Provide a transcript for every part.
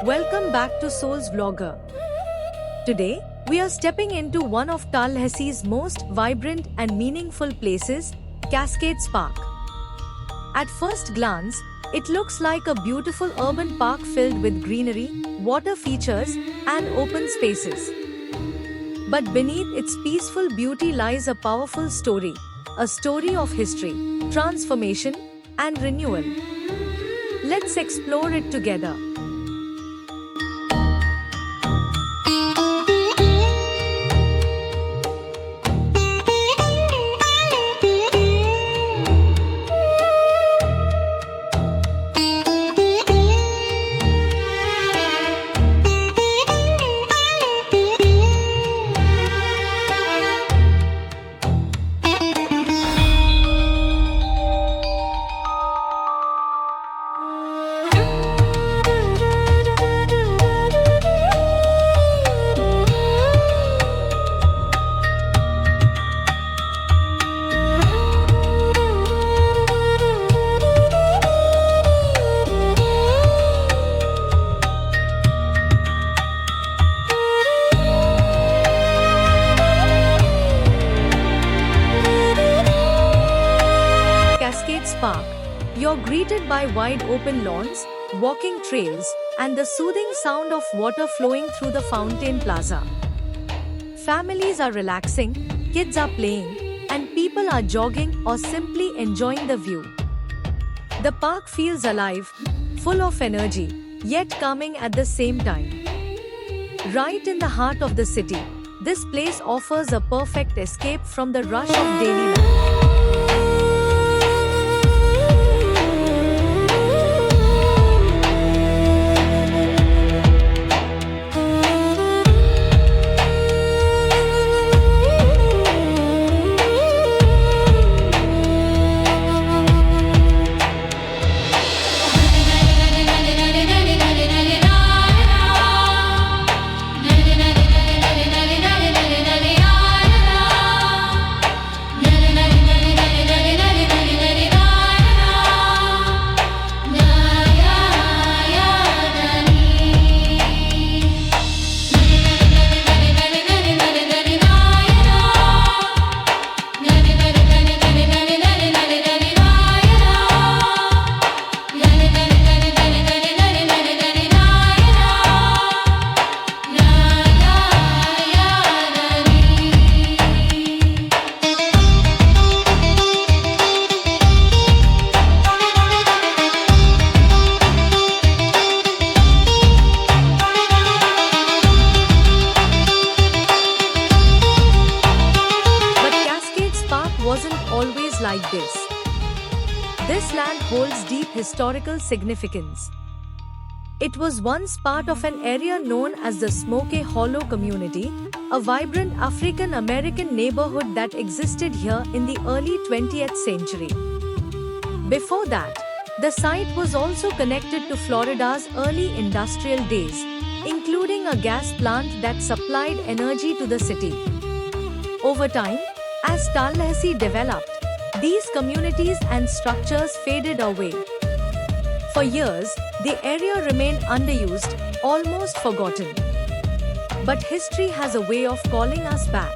Welcome back to Soul's Vlogger. Today, we are stepping into one of Tallahassee's most vibrant and meaningful places, Cascades Park. At first glance, it looks like a beautiful urban park filled with greenery, water features, and open spaces. But beneath its peaceful beauty lies a powerful story, a story of history, transformation, and renewal. Let's explore it together. Cascades Park, you're greeted by wide open lawns, walking trails, and the soothing sound of water flowing through the fountain plaza. Families are relaxing, kids are playing, and people are jogging or simply enjoying the view. The park feels alive, full of energy, yet calming at the same time. Right in the heart of the city, this place offers a perfect escape from the rush of daily life. Wasn't always like this. This land holds deep historical significance. It was once part of an area known as the Smoky Hollow community, a vibrant African American neighborhood that existed here in the early 20th century. Before that, the site was also connected to Florida's early industrial days, including a gas plant that supplied energy to the city. Over time, as Tallahassee developed, these communities and structures faded away. For years, the area remained underused, almost forgotten. But history has a way of calling us back.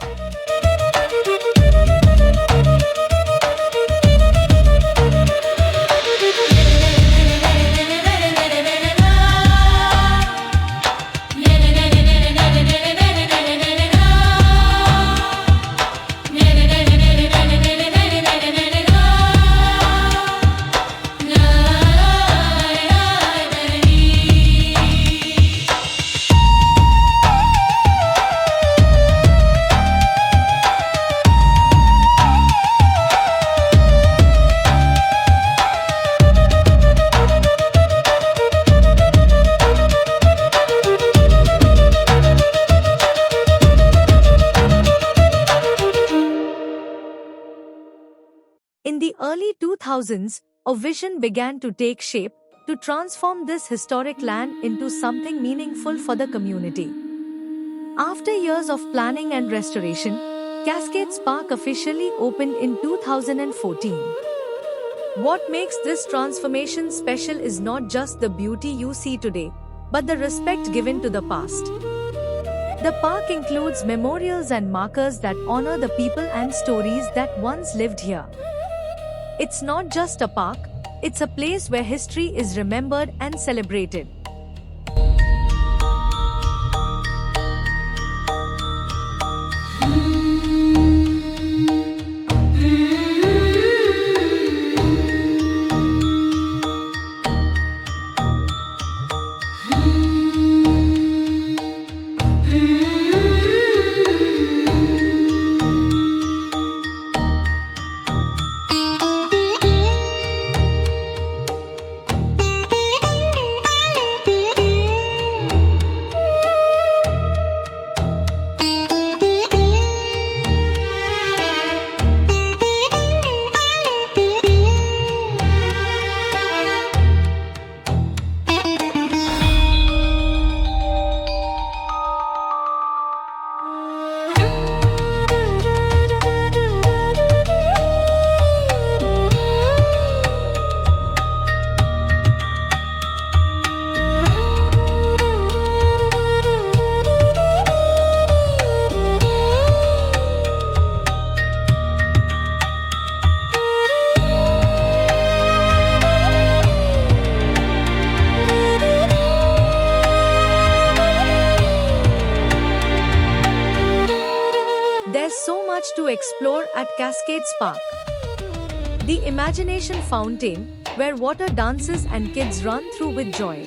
In the early 2000s, a vision began to take shape to transform this historic land into something meaningful for the community. After years of planning and restoration, Cascades Park officially opened in 2014. What makes this transformation special is not just the beauty you see today, but the respect given to the past. The park includes memorials and markers that honor the people and stories that once lived here. It's not just a park, it's a place where history is remembered and celebrated. There's so much to explore at Cascades Park. The Imagination Fountain, where water dances and kids run through with joy.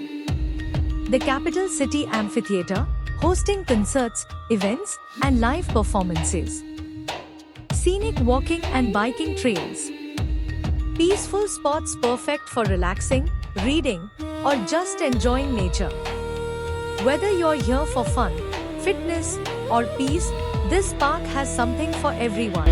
The Capital City Amphitheatre, hosting concerts, events, and live performances. Scenic walking and biking trails. Peaceful spots perfect for relaxing, reading, or just enjoying nature. Whether you're here for fun, fitness, or peace, this park has something for everyone.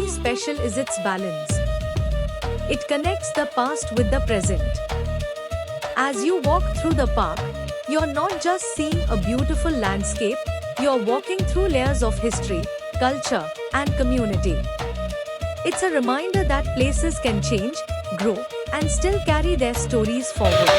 Special is its balance. It connects the past with the present. As you walk through the park, you're not just seeing a beautiful landscape, you're walking through layers of history, culture, and community. It's a reminder that places can change, grow, and still carry their stories forward.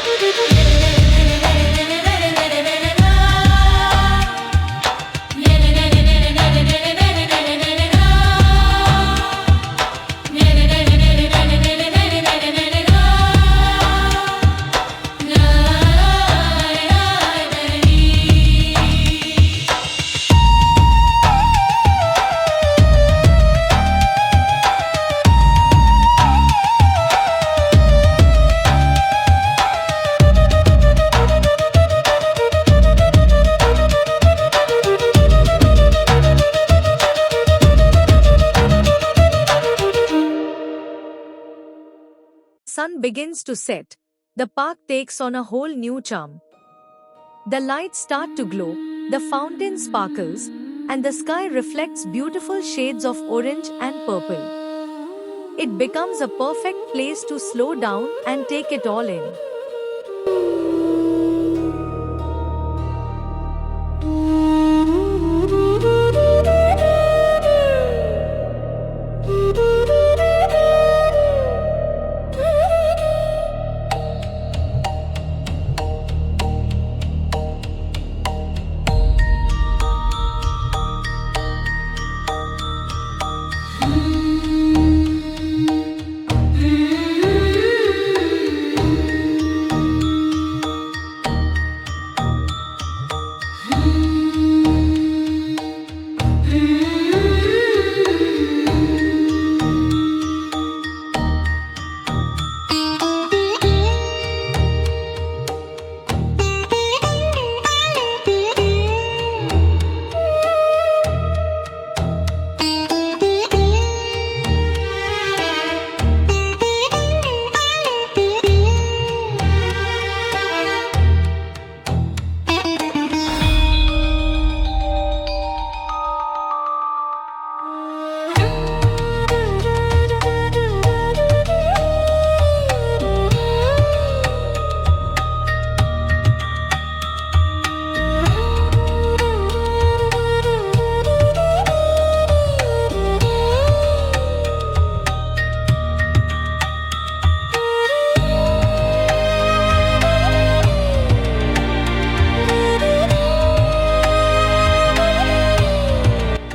Sun begins to set, the park takes on a whole new charm. The lights start to glow, the fountain sparkles, and the sky reflects beautiful shades of orange and purple. it becomes a perfect place to slow down and take it all in.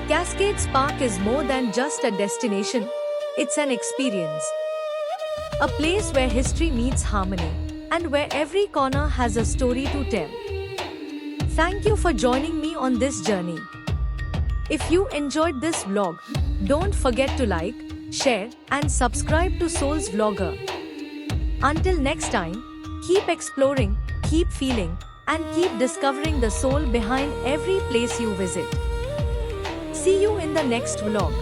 Cascades Park is more than just a destination, it's an experience. A place where history meets harmony, and where every corner has a story to tell. Thank you for joining me on this journey. If you enjoyed this vlog, don't forget to like, share, and subscribe to Soul's Vlogger. Until next time, keep exploring, keep feeling, and keep discovering the soul behind every place you visit. See you in the next vlog.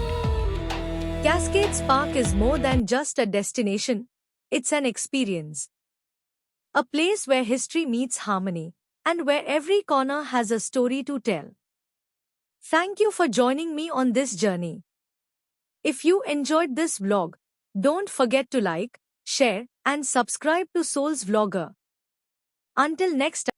Cascades Park is more than just a destination, it's an experience. A place where history meets harmony, and where every corner has a story to tell. Thank you for joining me on this journey. If you enjoyed this vlog, don't forget to like, share, and subscribe to Soul's Vlogger. Until next time.